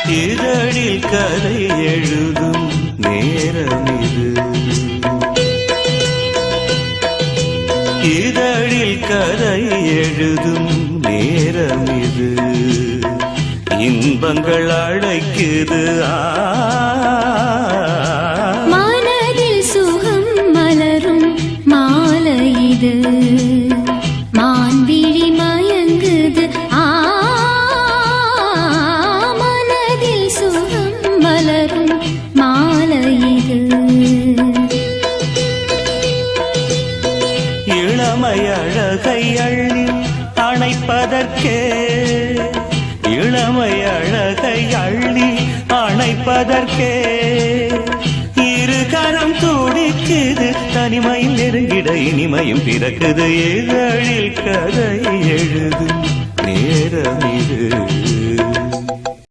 இதழில் கதை எழுதும் நேரம் இது. இதழில் கதை எழுதும் நேரம் இது. இன்பங்கள் அழைக்குது. மனதில் சுகம் மலரும் மாலை இது. மான்விழி மயங்குது. மனதில் சுகம் மலரும் மாலை இது. இளமை அழகை அள்ளி அணைப்பதற்கே, இளமை அழகை அள்ளி அணைப்பதற்கே இரு கரம் துடிக்குது. தனிமையில் நெருங்கிட இனிமையும் பிறக்குது. இதழில் கதை எழுதும் நேரம் இது.